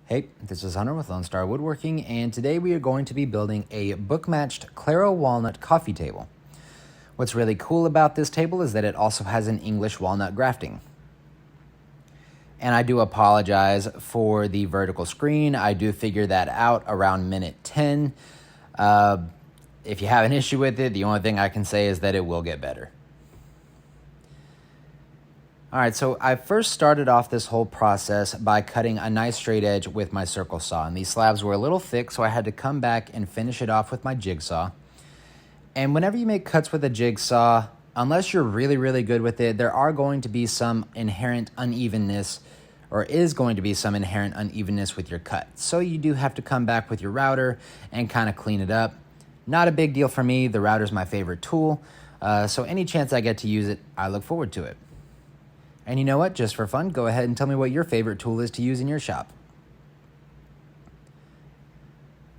Hey, this is Hunter with Lone Star Woodworking, and today we are going to be building a book-matched Claro walnut coffee table. What's really cool about this table is that it also has an English walnut grafting. And I do apologize for the vertical screen. I do figure that out around minute 10. If you have an issue with it, the only thing I can say is that it will get better. All right, so I first started off this whole process by cutting a nice straight edge with my circle saw. And these slabs were a little thick, so I had to come back and finish it off with my jigsaw. And whenever you make cuts with a jigsaw, unless you're really, really good with it, there are going to be some inherent unevenness, or is going to be some inherent unevenness with your cut. So you do have to come back with your router and kind of clean it up. Not a big deal for me. The router's my favorite tool. So any chance I get to use it, I look forward to it. And you know what? Just for fun, go ahead and tell me what your favorite tool is to use in your shop.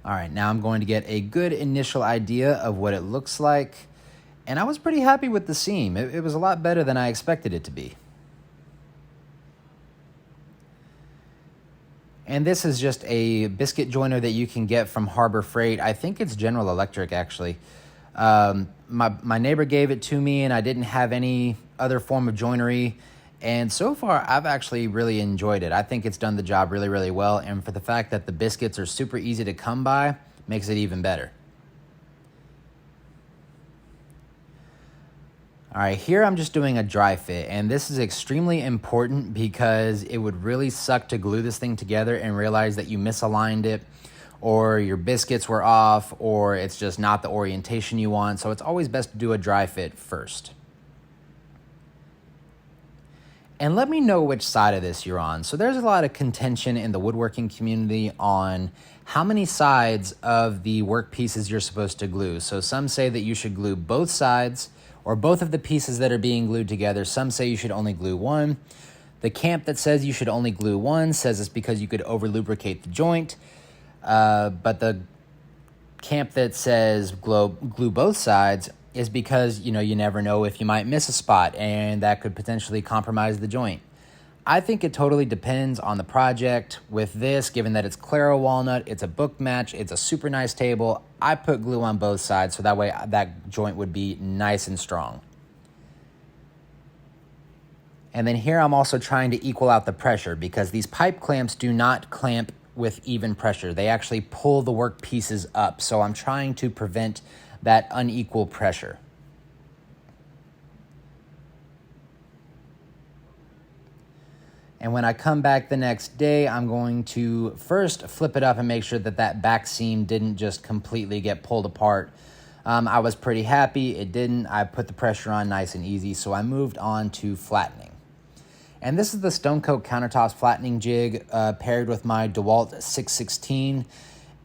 All right, now I'm going to get a good initial idea of what it looks like. And I was pretty happy with the seam. It was a lot better than I expected it to be. And this is just a biscuit joiner that you can get from Harbor Freight. I think it's General Electric, actually. My neighbor gave it to me, and I didn't have any other form of joinery. And so far, I've actually really enjoyed it. I think it's done the job really, really well. And for the fact that the biscuits are super easy to come by, makes it even better. All right, here I'm just doing a dry fit. And this is extremely important because it would really suck to glue this thing together and realize that you misaligned it, or your biscuits were off, or it's just not the orientation you want. So it's always best to do a dry fit first. And let me know which side of this you're on. So there's a lot of contention in the woodworking community on how many sides of the work pieces you're supposed to glue. So some say that you should glue both sides or both of the pieces that are being glued together. Some say you should only glue one. The camp that says you should only glue one says it's because you could over lubricate the joint. But the camp that says glue both sides is because, you never know if you might miss a spot and that could potentially compromise the joint. I think it totally depends on the project. With this, given that it's Claro walnut, it's a book match, it's a super nice table, I put glue on both sides so that way that joint would be nice and strong. And then here I'm also trying to equal out the pressure because these pipe clamps do not clamp with even pressure. They actually pull the work pieces up. So I'm trying to prevent that unequal pressure. And when I come back the next day, I'm going to first flip it up and make sure that that back seam didn't just completely get pulled apart. I was pretty happy it didn't. I put the pressure on nice and easy, so I moved on to flattening. And this is the Stone Coat Countertops flattening jig paired with my dewalt 616,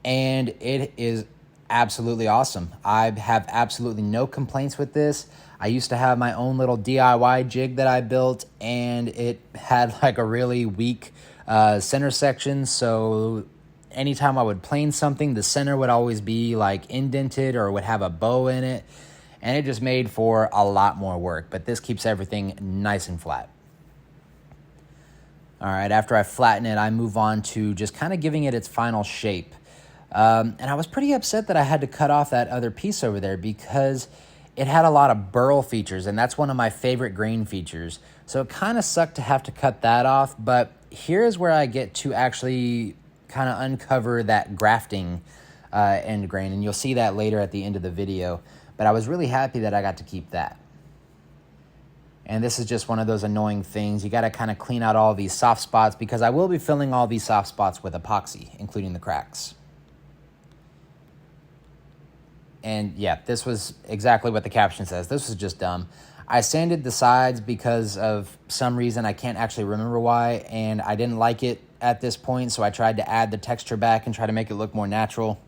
and it is absolutely awesome. I have absolutely no complaints with this. I used to have my own little DIY jig that I built, and it had like a really weak center section. So anytime I would plane something, the center would always be like indented or would have a bow in it. And it just made for a lot more work. But this keeps everything nice and flat. All right, after I flatten it, I move on to just kind of giving it its final shape. And I was pretty upset that I had to cut off that other piece over there because it had a lot of burl features, and that's one of my favorite grain features. So it kind of sucked to have to cut that off, but here's where I get to actually kind of uncover that grafting end grain, and you'll see that later at the end of the video. But I was really happy that I got to keep that. And this is just one of those annoying things. You got to kind of clean out all these soft spots because I will be filling all these soft spots with epoxy, including the cracks. And yeah, this was exactly what the caption says. This was just dumb. I sanded the sides because of some reason. I can't actually remember why, and I didn't like it at this point, so I tried to add the texture back and try to make it look more natural.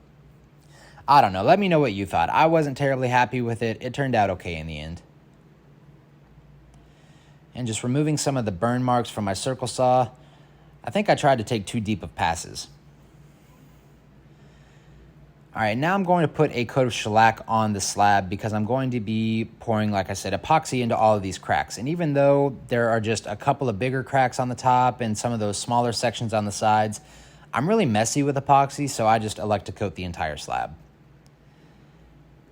I don't know. Let me know what you thought. I wasn't terribly happy with it. It turned out okay in the end. And just removing some of the burn marks from my circle saw, I think I tried to take too deep of passes. All right, now I'm going to put a coat of shellac on the slab because I'm going to be pouring, like I said, epoxy into all of these cracks. And even though there are just a couple of bigger cracks on the top and some of those smaller sections on the sides, I'm really messy with epoxy, so I just elect to coat the entire slab.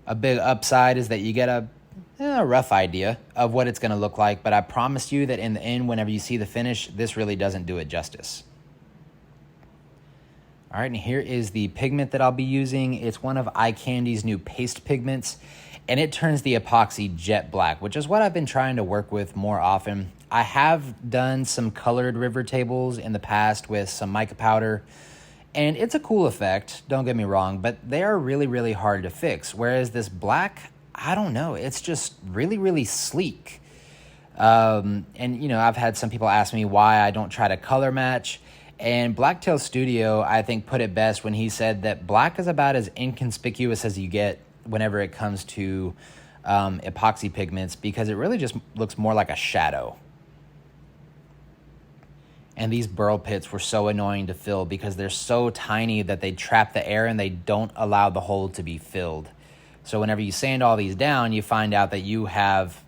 A big upside is that you get a rough idea of what it's going to look like, but I promise you that in the end, whenever you see the finish, this really doesn't do it justice. All right, and here is the pigment that I'll be using. It's one of Eye Candy's new paste pigments, and it turns the epoxy jet black, which is what I've been trying to work with more often. I have done some colored river tables in the past with some mica powder, and it's a cool effect, don't get me wrong, but they are really, really hard to fix. Whereas this black, I don't know, it's just really, really sleek. And, you know, I've had some people ask me why I don't try to color match. And Blacktail Studio, I think, put it best when he said that black is about as inconspicuous as you get whenever it comes to epoxy pigments, because it really just looks more like a shadow. And these burl pits were so annoying to fill because they're so tiny that they trap the air and they don't allow the hole to be filled. So whenever you sand all these down, you find out that you have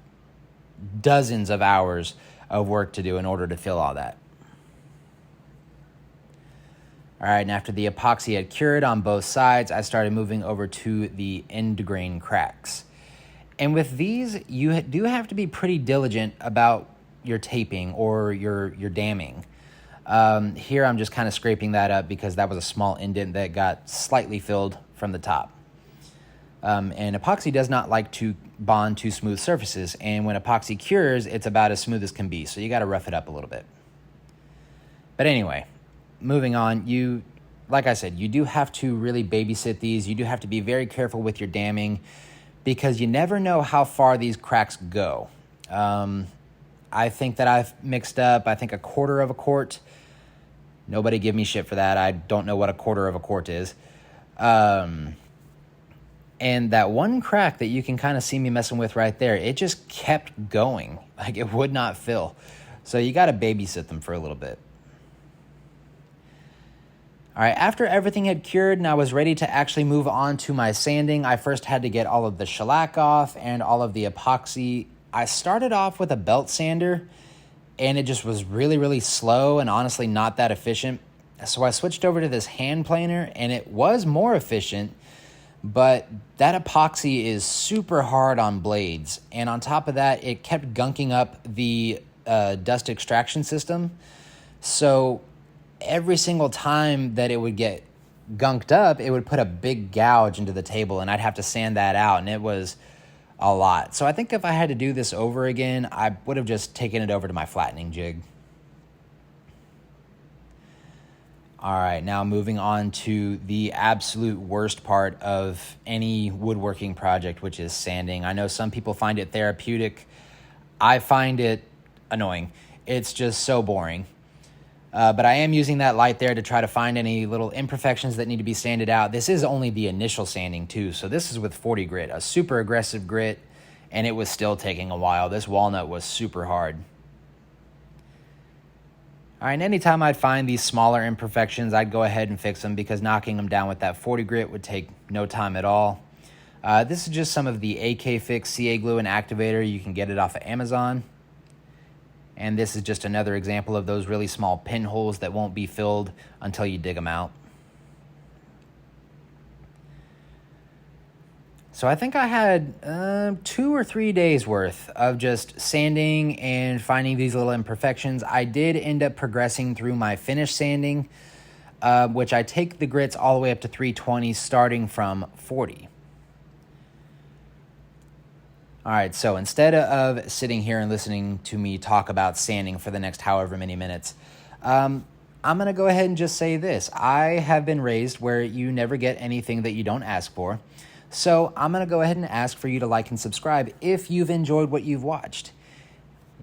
dozens of hours of work to do in order to fill all that. All right, and after the epoxy had cured on both sides, I started moving over to the end grain cracks. And with these, you do have to be pretty diligent about your taping or your damming. Here I'm just kind of scraping that up because that was a small indent that got slightly filled from the top. And epoxy does not like to bond to smooth surfaces, and when epoxy cures, it's about as smooth as can be, so you got to rough it up a little bit. But anyway, moving on, like I said, you do have to really babysit these. You do have to be very careful with your damming because you never know how far these cracks go. I think that I've mixed up, I think, 1/4 of a quart. Nobody give me shit for that. I don't know what 1/4 of a quart is. And that one crack that you can kind of see me messing with right there, it just kept going. Like, it would not fill. So you got to babysit them for a little bit. All right, after everything had cured and I was ready to actually move on to my sanding, I first had to get all of the shellac off and all of the epoxy. I started off with a belt sander, and it just was really, really slow and honestly not that efficient. So I switched over to this hand planer, and it was more efficient, but that epoxy is super hard on blades. And on top of that, it kept gunking up the dust extraction system. So every single time that it would get gunked up, it would put a big gouge into the table, and I'd have to sand that out, and it was a lot. So I think if I had to do this over again, I would have just taken it over to my flattening jig. All right, now moving on to the absolute worst part of any woodworking project, which is sanding. I know some people find it therapeutic. I find it annoying. It's just so boring. But I am using that light there to try to find any little imperfections that need to be sanded out. This is only the initial sanding too. So this is with 40 grit, a super aggressive grit, and it was still taking a while. This walnut was super hard. All right, and anytime I'd find these smaller imperfections, I'd go ahead and fix them because knocking them down with that 40 grit would take no time at all. This is just some of the AK Fix CA glue and activator. You can get it off of Amazon. And this is just another example of those really small pinholes that won't be filled until you dig them out. So I think I had 2 or 3 days worth of just sanding and finding these little imperfections. I did end up progressing through my finish sanding, which I take the grits all the way up to 320, starting from 40. All right, so instead of sitting here and listening to me talk about sanding for the next however many minutes, I'm going to go ahead and just say this. I have been raised where you never get anything that you don't ask for. So I'm going to go ahead and ask for you to like and subscribe if you've enjoyed what you've watched.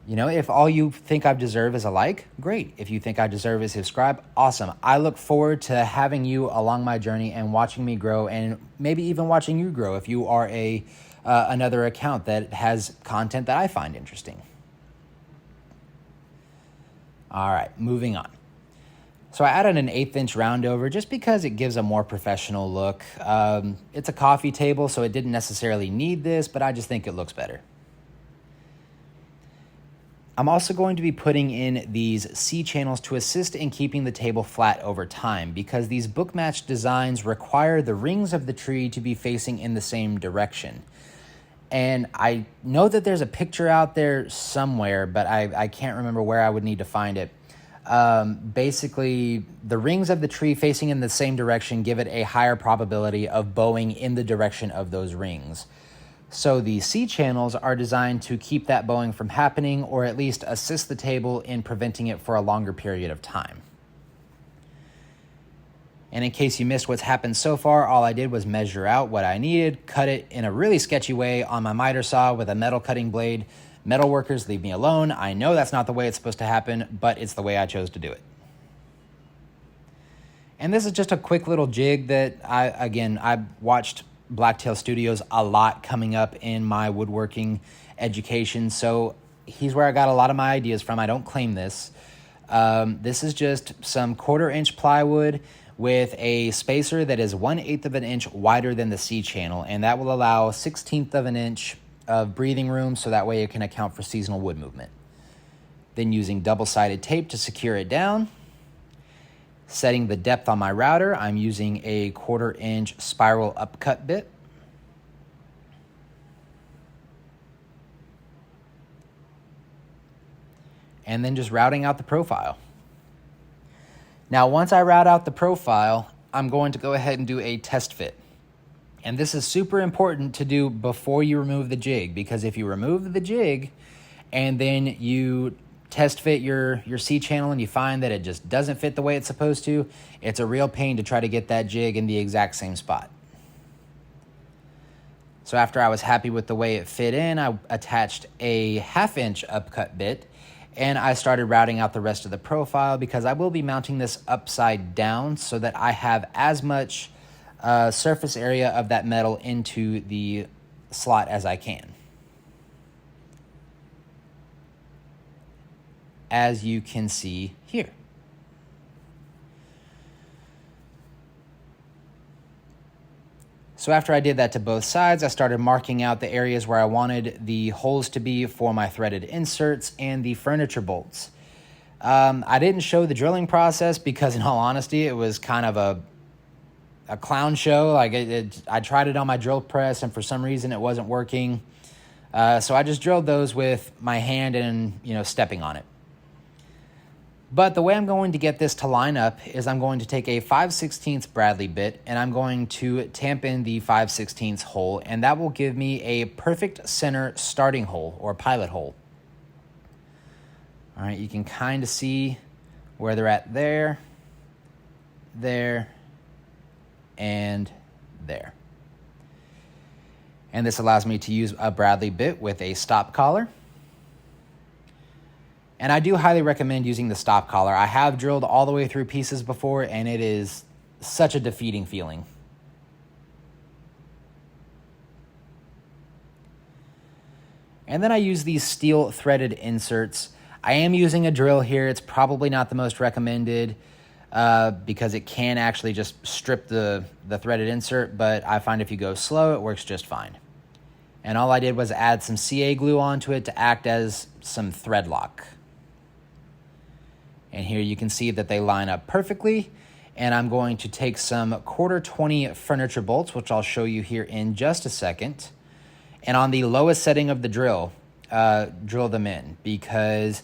You know, if all you think I deserve is a like, great. If you think I deserve is subscribe, awesome. I look forward to having you along my journey and watching me grow, and maybe even watching you grow if you are another account that has content that I find interesting. All right, moving on. So I added an 1/8 inch round over just because it gives a more professional look. It's a coffee table, so it didn't necessarily need this, but I just think it looks better. I'm also going to be putting in these C-channels to assist in keeping the table flat over time, because these book-matched designs require the rings of the tree to be facing in the same direction. And I know that there's a picture out there somewhere, but I can't remember where I would need to find it. Basically, the rings of the tree facing in the same direction give it a higher probability of bowing in the direction of those rings. So the C-channels are designed to keep that bowing from happening, or at least assist the table in preventing it for a longer period of time. And in case you missed what's happened so far, all I did was measure out what I needed, cut it in a really sketchy way on my miter saw with a metal cutting blade. Metal workers, leave me alone. I know that's not the way it's supposed to happen, but it's the way I chose to do it. And this is just a quick little jig that I watched Blacktail Studios a lot coming up in my woodworking education. So he's where I got a lot of my ideas from. I don't claim this. This is just some 1/4 inch plywood with a spacer that is 1/8 of an inch wider than the C-channel. And that will allow 1/16 of an inch of breathing room, so that way it can account for seasonal wood movement. Then using double-sided tape to secure it down. Setting the depth on my router, I'm using a 1/4 inch spiral upcut bit. And then just routing out the profile. Now, once I route out the profile, I'm going to go ahead and do a test fit. And this is super important to do before you remove the jig, because if you remove the jig and then you test fit your C-channel and you find that it just doesn't fit the way it's supposed to, it's a real pain to try to get that jig in the exact same spot. So after I was happy with the way it fit in, I attached a 1/2 inch upcut bit and I started routing out the rest of the profile, because I will be mounting this upside down so that I have as much surface area of that metal into the slot as I can. As you can see here. So after I did that to both sides, I started marking out the areas where I wanted the holes to be for my threaded inserts and the furniture bolts. I didn't show the drilling process because, in all honesty, it was kind of a clown show. I tried it on my drill press, and for some reason it wasn't working. So I just drilled those with my hand and, stepping on it. But the way I'm going to get this to line up is I'm going to take a 5/16 Bradley bit and I'm going to tamp in the 5/16 hole, and that will give me a perfect center starting hole or pilot hole. All right, you can kind of see where they're at there, and there. And this allows me to use a Bradley bit with a stop collar. And I do highly recommend using the stop collar. I have drilled all the way through pieces before, and it is such a defeating feeling. And then I use these steel threaded inserts. I am using a drill here. It's probably not the most recommended because it can actually just strip the threaded insert, but I find if you go slow, it works just fine. And all I did was add some CA glue onto it to act as some thread lock. And here you can see that they line up perfectly. And I'm going to take some 1/4-20 furniture bolts, which I'll show you here in just a second. And on the lowest setting of the drill them in, because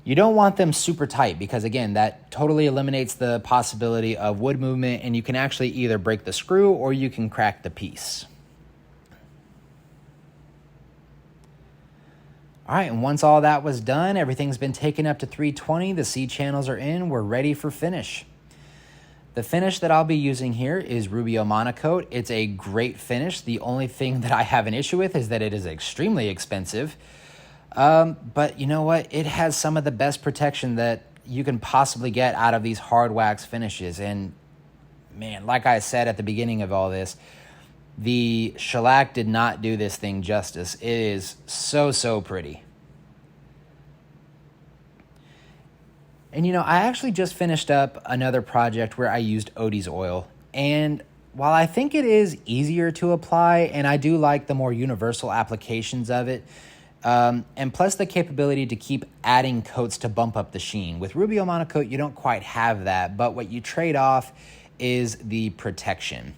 you don't want them super tight, because again, that totally eliminates the possibility of wood movement, and you can actually either break the screw or you can crack the piece. All right, and once all that was done, everything's been taken up to 320, the C channels are in, we're ready for finish. The finish that I'll be using here is Rubio Monocoat. It's a great finish. The only thing that I have an issue with is that it is extremely expensive. But you know what? It has some of the best protection that you can possibly get out of these hard wax finishes. And man, like I said at the beginning of all this, the shellac did not do this thing justice. It is so pretty. And I actually just finished up another project where I used Odie's oil. And while I think it is easier to apply, and I do like the more universal applications of it, And plus the capability to keep adding coats to bump up the sheen. With Rubio Monocoat, you don't quite have that, but what you trade off is the protection.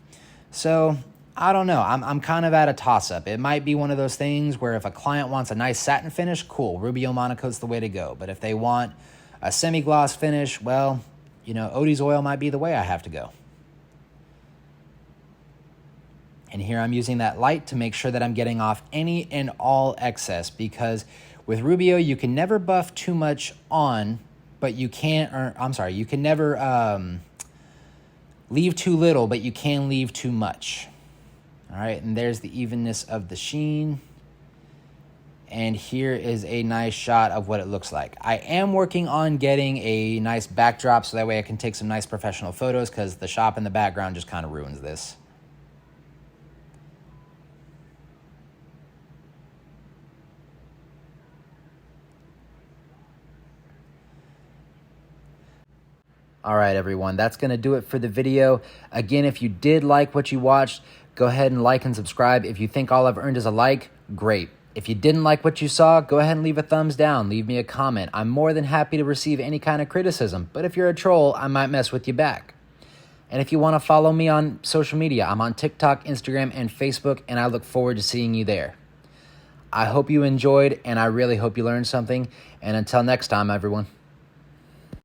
So I don't know. I'm kind of at a toss-up. It might be one of those things where if a client wants a nice satin finish, cool, Rubio Monocoat's the way to go. But if they want a semi-gloss finish, well, you know, Odie's oil might be the way I have to go. And here I'm using that light to make sure that I'm getting off any and all excess, because with Rubio, you can never buff too much on, but you can't, you can never leave too little, but you can leave too much. All right, and there's the evenness of the sheen. And here is a nice shot of what it looks like. I am working on getting a nice backdrop so that way I can take some nice professional photos, because the shop in the background just kind of ruins this. All right, everyone, that's going to do it for the video. Again, if you did like what you watched, go ahead and like and subscribe. If you think all I've earned is a like, great. If you didn't like what you saw, go ahead and leave a thumbs down. Leave me a comment. I'm more than happy to receive any kind of criticism, but if you're a troll, I might mess with you back. And if you want to follow me on social media, I'm on TikTok, Instagram, and Facebook, and I look forward to seeing you there. I hope you enjoyed, and I really hope you learned something. And until next time, everyone.